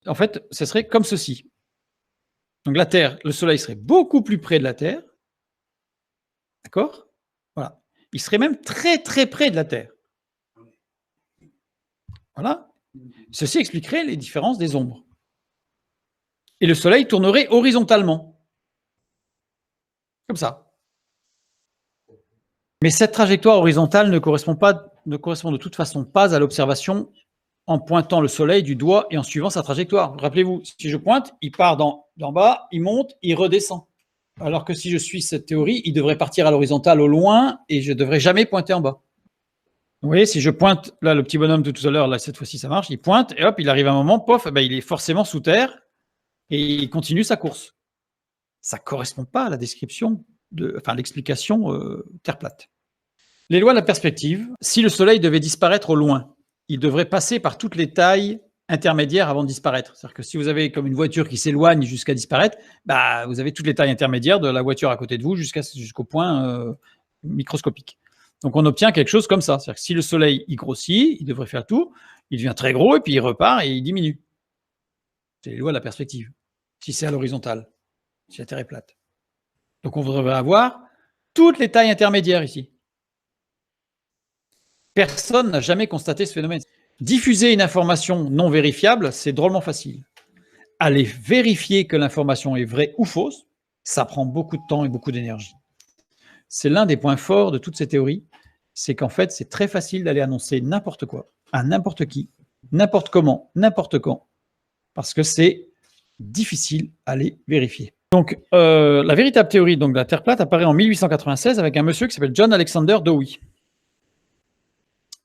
En fait, ce serait comme ceci. Donc la Terre, le Soleil serait beaucoup plus près de la Terre. D'accord? Voilà. Il serait même très très près de la Terre. Voilà. Ceci expliquerait les différences des ombres. Et le Soleil tournerait horizontalement. Comme ça. Mais cette trajectoire horizontale ne correspond de toute façon pas à l'observation en pointant le Soleil du doigt et en suivant sa trajectoire. Rappelez-vous, si je pointe, il part d'en bas, il monte, il redescend. Alors que si je suis cette théorie, il devrait partir à l'horizontale au loin et je ne devrais jamais pointer en bas. Vous voyez, si je pointe, là, le petit bonhomme de tout à l'heure, là, cette fois-ci, ça marche, il pointe et hop, il arrive à un moment, pof, ben, il est forcément sous terre et il continue sa course. Ça ne correspond pas à la description, l'explication Terre plate. Les lois de la perspective, si le Soleil devait disparaître au loin, il devrait passer par toutes les tailles intermédiaires avant de disparaître. C'est-à-dire que si vous avez comme une voiture qui s'éloigne jusqu'à disparaître, bah, vous avez toutes les tailles intermédiaires de la voiture à côté de vous jusqu'au point microscopique. Donc on obtient quelque chose comme ça. C'est-à-dire que si le Soleil il grossit, il devrait faire le tour, il devient très gros et puis il repart et il diminue. C'est les lois de la perspective. Si c'est à l'horizontale, si la Terre est plate. Donc on devrait avoir toutes les tailles intermédiaires ici. Personne n'a jamais constaté ce phénomène. Diffuser une information non vérifiable, c'est drôlement facile. Aller vérifier que l'information est vraie ou fausse, ça prend beaucoup de temps et beaucoup d'énergie. C'est l'un des points forts de toutes ces théories, c'est qu'en fait, c'est très facile d'aller annoncer n'importe quoi, à n'importe qui, n'importe comment, n'importe quand, parce que c'est difficile à les vérifier. Donc, la véritable théorie donc, de la Terre plate apparaît en 1896 avec un monsieur qui s'appelle John Alexander Dowie.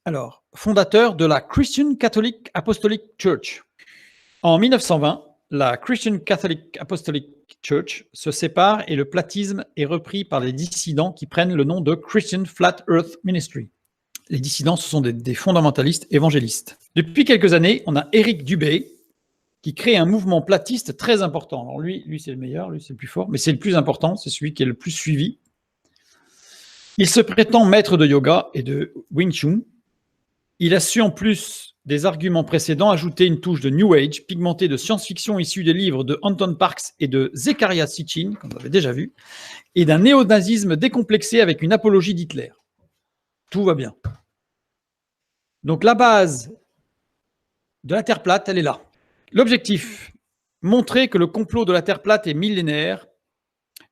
Alors, fondateur de la Christian Catholic Apostolic Church. En 1920, la Christian Catholic Apostolic Church se sépare et le platisme est repris par les dissidents qui prennent le nom de Christian Flat Earth Ministry. Les dissidents, ce sont des fondamentalistes évangélistes. Depuis quelques années, on a Éric Dubé qui crée un mouvement platiste très important. Alors lui c'est le meilleur, lui c'est le plus fort, mais c'est le plus important, c'est celui qui est le plus suivi. Il se prétend maître de yoga et de Wing Chun. Il a su en plus des arguments précédents ajouter une touche de New Age pigmentée de science-fiction issue des livres de Anton Parks et de Zecharia Sitchin, qu'on avait déjà vu, et d'un néo-nazisme décomplexé avec une apologie d'Hitler. Tout va bien. Donc la base de la Terre plate, elle est là. L'objectif, montrer que le complot de la Terre plate est millénaire.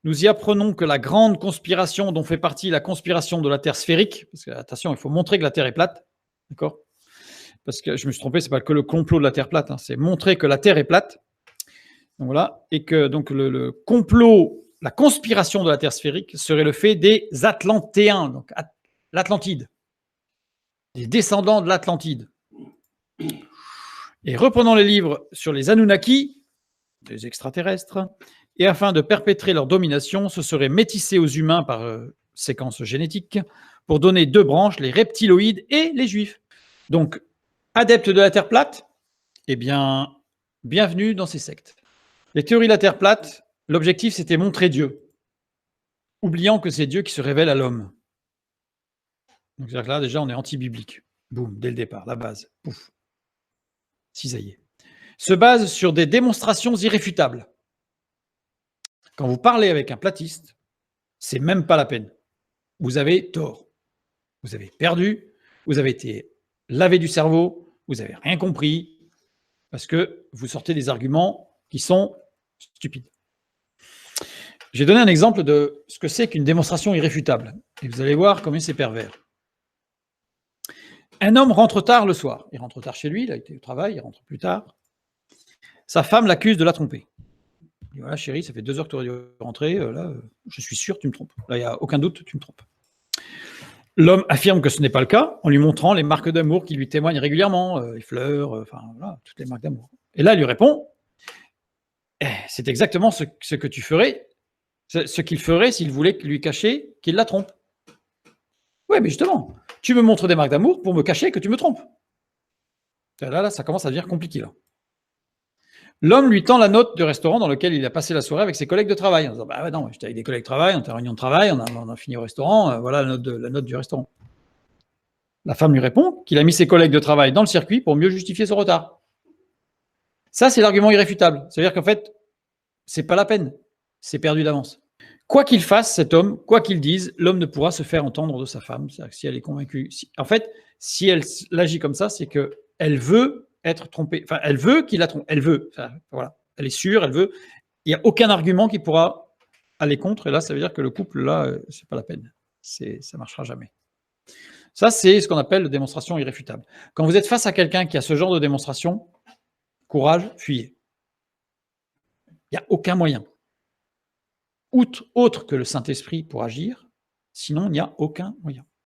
Nous y apprenons que la grande conspiration dont fait partie la conspiration de la Terre sphérique, parce que attention, il faut montrer que la Terre est plate, d'accord? Parce que je me suis trompé, c'est pas que le complot de la Terre plate, hein, c'est montrer que la Terre est plate. Donc voilà, et que donc le complot, la conspiration de la Terre sphérique serait le fait des Atlantéens, donc l'Atlantide, des descendants de l'Atlantide. Et reprenons les livres sur les Anunnaki, des extraterrestres, et afin de perpétrer leur domination, se seraient métissés aux humains par séquence génétique pour donner deux branches, les reptiloïdes et les juifs. Donc, adeptes de la Terre plate, eh bien, bienvenue dans ces sectes. Les théories de la Terre plate, l'objectif c'était montrer Dieu, oubliant que c'est Dieu qui se révèle à l'homme. Donc c'est-à-dire que là déjà on est anti-biblique. Boum, dès le départ, la base. Pouf. Cisaillé. Se base sur des démonstrations irréfutables. Quand vous parlez avec un platiste, c'est même pas la peine. Vous avez tort. Vous avez perdu, vous avez été lavé du cerveau, vous n'avez rien compris, parce que vous sortez des arguments qui sont stupides. J'ai donné un exemple de ce que c'est qu'une démonstration irréfutable. Et vous allez voir combien c'est pervers. Un homme rentre tard le soir. Il rentre tard chez lui, il a été au travail, il rentre plus tard. Sa femme l'accuse de la tromper. Il dit, voilà chérie, ça fait 2 heures que tu aurais dû rentrer, là, je suis sûr que tu me trompes. Là, il n'y a aucun doute, tu me trompes. L'homme affirme que ce n'est pas le cas, en lui montrant les marques d'amour qui lui témoignent régulièrement, les fleurs, enfin voilà, toutes les marques d'amour. Et là, il lui répond, c'est exactement ce que tu ferais, ce qu'il ferait s'il voulait lui cacher qu'il la trompe. Oui, mais justement, tu me montres des marques d'amour pour me cacher que tu me trompes. Là, ça commence à devenir compliqué. Là. L'homme lui tend la note du restaurant dans lequel il a passé la soirée avec ses collègues de travail. En disant, bah ouais, non, j'étais avec des collègues de travail, on était en réunion de travail, on a fini au restaurant, voilà la note du restaurant. La femme lui répond qu'il a mis ses collègues de travail dans le circuit pour mieux justifier son retard. Ça, c'est l'argument irréfutable. C'est-à-dire qu'en fait, c'est pas la peine. C'est perdu d'avance. Quoi qu'il fasse, cet homme, quoi qu'il dise, l'homme ne pourra se faire entendre de sa femme. C'est-à-dire que si elle est convaincue, en fait, si elle agit comme ça, c'est qu'elle veut être trompée. Enfin, elle veut qu'il la trompe. Elle veut. Enfin, voilà. Elle est sûre, elle veut. Il n'y a aucun argument qui pourra aller contre. Et là, ça veut dire que le couple, là, c'est pas la peine. Ça ne marchera jamais. Ça, c'est ce qu'on appelle la démonstration irréfutable. Quand vous êtes face à quelqu'un qui a ce genre de démonstration, courage, fuyez. Il n'y a aucun moyen. Autre que le Saint-Esprit pour agir, sinon il n'y a aucun moyen.